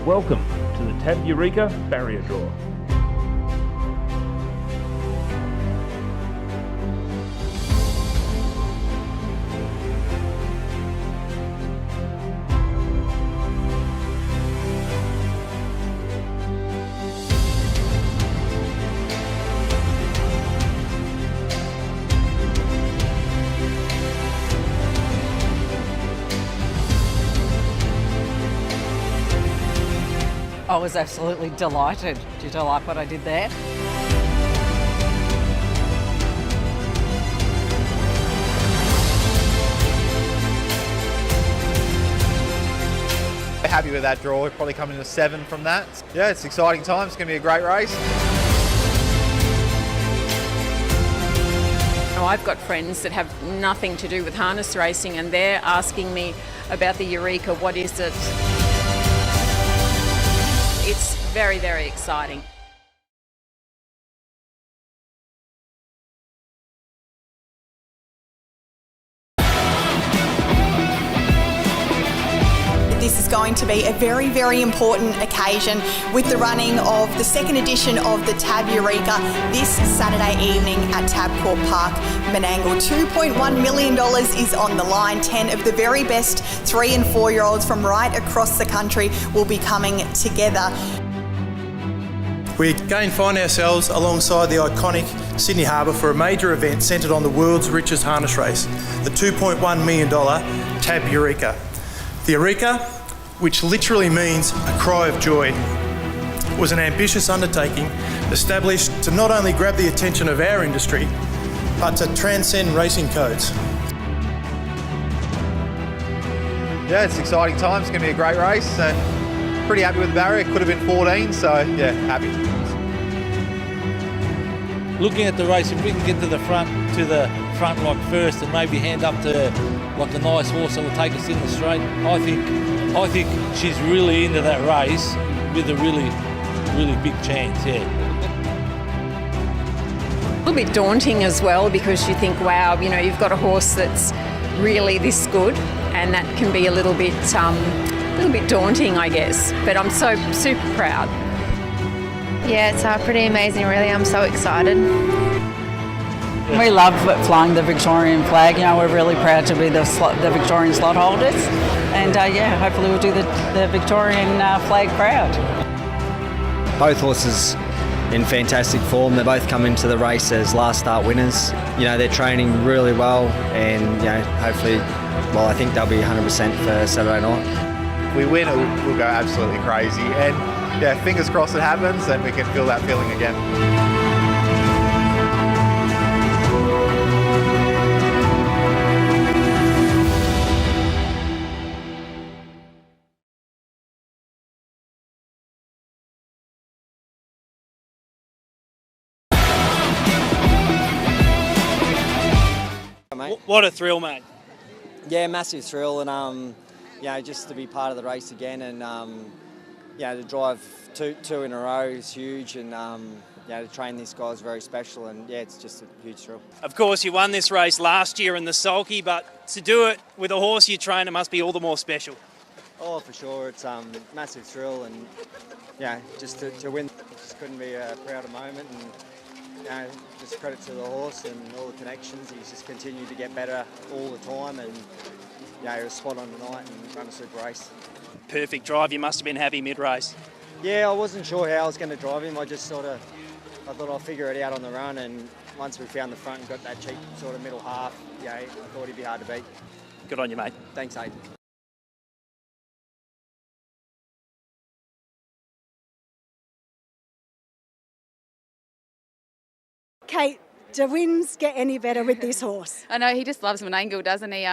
Welcome to the TAB Eureka barrier draw. I was absolutely delighted. Did you like what I did there? Happy with that draw. We're probably coming to 7 from that. Yeah, it's exciting times. It's going to be a great race. I've got friends that have nothing to do with harness racing and they're asking me about the Eureka. What is it? It's very, very exciting. This is going to be a very, very important occasion with the running of the second edition of the TAB Eureka this Saturday evening at TAB Court Park, Menangle. $2.1 million is on the line. 10 of the very best 3 and 4-year-olds from right across the country will be coming together. We again find ourselves alongside the iconic Sydney Harbour for a major event centred on the world's richest harness race, the $2.1 million TAB Eureka. The Eureka, which literally means a cry of joy, was an ambitious undertaking established to not only grab the attention of our industry, but to transcend racing codes. Yeah, it's exciting times. It's going to be a great race and pretty happy with the barrier. Could have been 14, so yeah, happy. Looking at the race, if we can get to the front like first and maybe hand up to like a nice horse that will take us in the straight, I think she's really into that race with a really, really big chance, yeah. A little bit daunting as well because you think, wow, you know, you've got a horse that's really this good and that can be a little bit daunting, I guess. But I'm so super proud. Yeah, it's pretty amazing, really. I'm so excited. We love flying the Victorian flag. You know, we're really proud to be the Victorian slot holders. And yeah, hopefully we'll do the Victorian flag proud. Both horses in fantastic form. They both come into the race as last start winners. You know, they're training really well and, you know, hopefully, well, I think they'll be 100% for Saturday night. If we win, we'll go absolutely crazy. And yeah, fingers crossed it happens and we can feel that feeling again. What a thrill, mate. Yeah, massive thrill and, you know, just to be part of the race again and, you know, to drive two in a row is huge and, you know, to train this guy is very special and, yeah, it's just a huge thrill. Of course, you won this race last year in the sulky, but to do it with a horse you train, it must be all the more special. Oh, for sure. It's a massive thrill and, yeah, just to win, just couldn't be a prouder moment and, you know, just credit to the horse and all the connections. He's just continued to get better all the time and, you know, he was spot on tonight and run a super race. Perfect drive. You must have been happy mid-race. Yeah, I wasn't sure how I was going to drive him. I thought I'd figure it out on the run and once we found the front and got that cheap sort of middle half, yeah, I thought he'd be hard to beat. Good on you, mate. Thanks, Aiden. Kate, do wins get any better with this horse? I know, he just loves Menangle, doesn't he?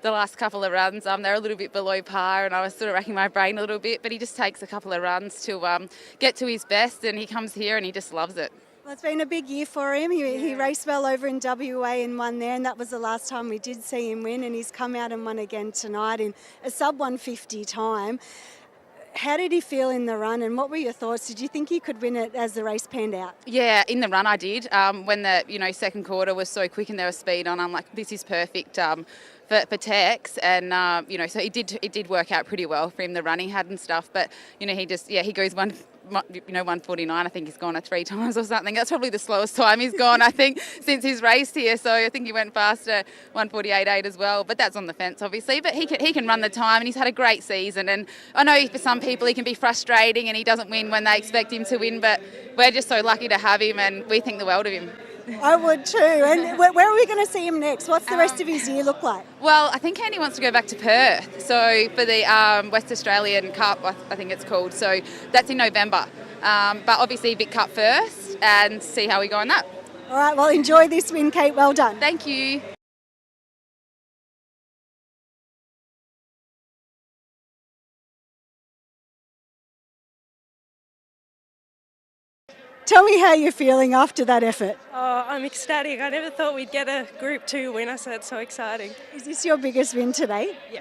The last couple of runs, they're a little bit below par and I was sort of racking my brain a little bit, but he just takes a couple of runs to get to his best and he comes here and he just loves it. Well, it's been a big year for him. He raced well over in WA and won there, and that was the last time we did see him win, and he's come out and won again tonight in a sub-150 time. how did he feel in the run and what were your thoughts? Did you think he could win it as the race panned out? Yeah, in the run I did. When the second quarter was so quick and there was speed on, I'm like, this is perfect for Tex, and so it did work out pretty well for him, the run he had and stuff. But he goes 1:49. I think he's gone it 3 times or something. That's probably the slowest time he's gone, I think, since he's raced here. So I think he went faster, 1:48.8 as well. But that's on the fence, obviously. But he can run the time, and he's had a great season. And I know for some people he can be frustrating, and he doesn't win when they expect him to win. But we're just so lucky to have him, and we think the world of him. I would too. And where are we going to see him next? What's the rest of his year look like? Well, I think Andy wants to go back to Perth. So for the West Australian Cup, I think it's called. So that's in November. But obviously Vic Cup first and see how we go on that. All right, well, enjoy this win, Kate. Well done. Thank you. Tell me how you're feeling after that effort. Oh, I'm ecstatic. I never thought we'd get a Group 2 winner, so it's so exciting. Is this your biggest win today? Yeah.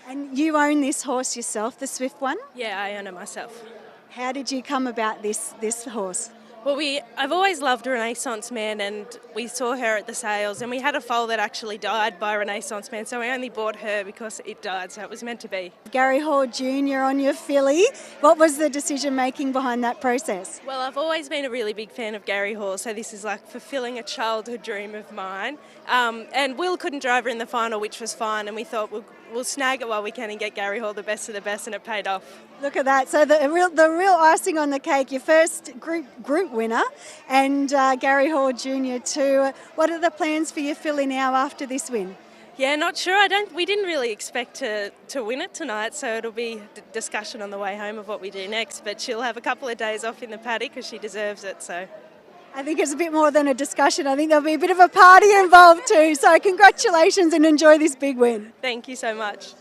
And you own this horse yourself, the Swift one? Yeah, I own it myself. How did you come about this horse? Well, I've always loved Renaissance Man, and we saw her at the sales, and we had a foal that actually died by Renaissance Man, so we only bought her because it died, so it was meant to be. Gary Hall Jr. on your filly. What was the decision making behind that process? Well, I've always been a really big fan of Gary Hall, so this is like fulfilling a childhood dream of mine. And Will couldn't drive her in the final, which was fine, and we thought we'll snag it while we can and get Gary Hall the best of the best, and it paid off. Look at that. So the real icing on the cake, your first group winner, and Gary Hall Jr. too. What are the plans for your filly now after this win? Yeah, not sure. We didn't really expect to win it tonight, so it'll be discussion on the way home of what we do next. But she'll have a couple of days off in the paddock because she deserves it. So I think it's a bit more than a discussion. I think there'll be a bit of a party involved too. So congratulations and enjoy this big win. Thank you so much.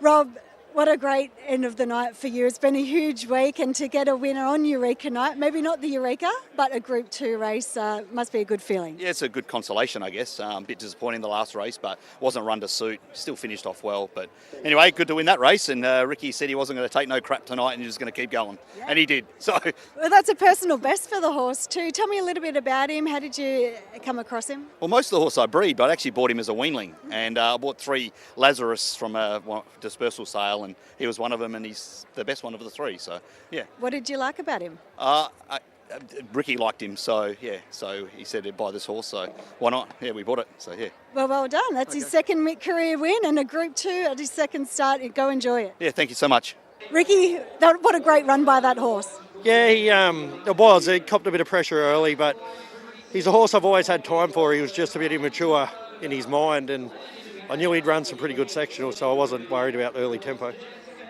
Rob, what a great end of the night for you. It's been a huge week, and to get a winner on Eureka night, maybe not the Eureka, but a Group 2 race must be a good feeling. Yeah, it's a good consolation, I guess. A bit disappointing the last race, but wasn't run to suit. Still finished off well. But anyway, good to win that race. And Ricky said he wasn't going to take no crap tonight and he was going to keep going. Yeah. And he did. So. Well, that's a personal best for the horse too. Tell me a little bit about him. How did you come across him? Well, most of the horse I breed, but I actually bought him as a weanling. And I bought 3 Lazarus from a dispersal sale, and he was one of them, and he's the best one of the 3. So, yeah. What did you like about him? Ricky liked him, so yeah. So he said he'd buy this horse, so why not? Yeah, we bought it, so yeah. Well done. That's his second career win and a Group 2 at his second start. Go enjoy it. Yeah, thank you so much. Ricky, what a great run by that horse. Yeah, he copped a bit of pressure early, but he's a horse I've always had time for. He was just a bit immature in his mind, and I knew he'd run some pretty good sectionals, so I wasn't worried about early tempo.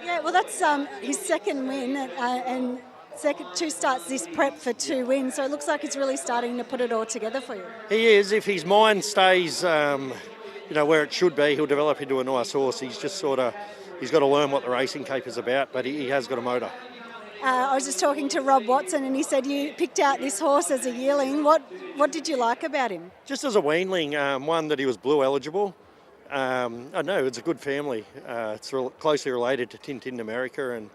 Yeah, well, that's his second win, and second 2 starts this prep for 2 wins, so it looks like he's really starting to put it all together for you. He is. If his mind stays, where it should be, he'll develop into a nice horse. He's just he's got to learn what the racing cape is about, but he has got a motor. I was just talking to Rob Watson, and he said you picked out this horse as a yearling. What did you like about him? Just as a weanling, one that he was blue eligible. I know it's a good family. It's closely related to Tintin America, and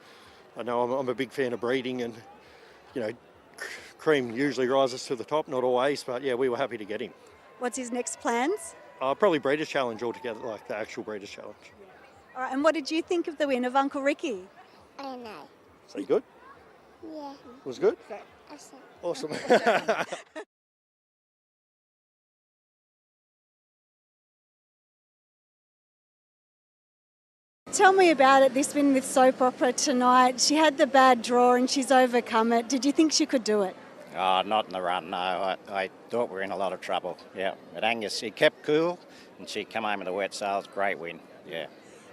I know I'm a big fan of breeding, and cream usually rises to the top, not always, but yeah, we were happy to get him. What's his next plans? Probably Breeders' Challenge altogether, like the actual Breeders' Challenge. All right, and what did you think of the win of Uncle Ricky? I don't know. So you good? Yeah. Was good? Awesome. Tell me about it, this win with Soap Opera tonight. She had the bad draw and she's overcome it. Did you think she could do it? Oh, not in the run, no. I thought we were in a lot of trouble, yeah. But Angus, she kept cool and she come home with a wet sales. Great win, yeah.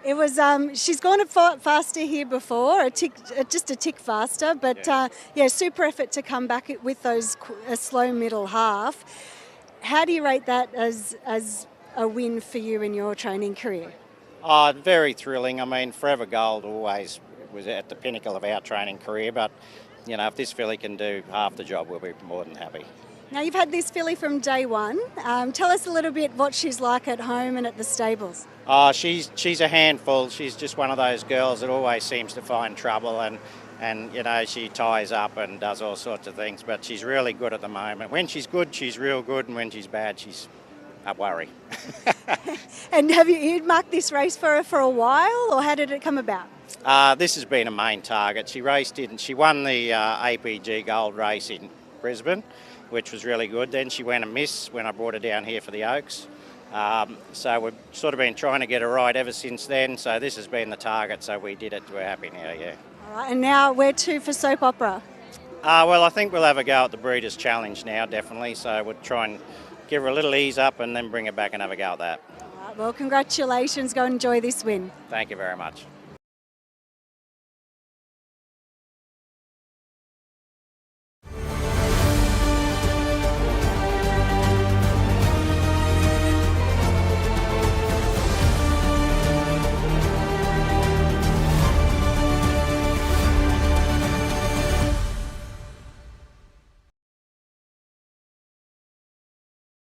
It was, she's gone faster here before, just a tick faster, but super effort to come back with those a slow middle half. How do you rate that as a win for you in your training career? Oh, very thrilling. I mean, Forever Gold always was at the pinnacle of our training career, but, if this filly can do half the job, we'll be more than happy. Now, you've had this filly from day one. Tell us a little bit what she's like at home and at the stables. Oh, she's a handful. She's just one of those girls that always seems to find trouble and you know, she ties up and does all sorts of things, but she's really good at the moment. When she's good, she's real good, and when she's bad, she's a worry. And have you marked this race for her for a while, or how did it come about? This has been a main target. She won the APG Gold race in Brisbane, which was really good. Then she went a miss when I brought her down here for the Oaks. So we've sort of been trying to get her right ever since then. So this has been the target, so we did it. We're happy now, yeah. All right, and now where to for soap opera? Well, I think we'll have a go at the Breeders' Challenge now, definitely. So we'll try and give her a little ease up and then bring her back and have a go at that. All right, well, congratulations. Go and enjoy this win. Thank you very much.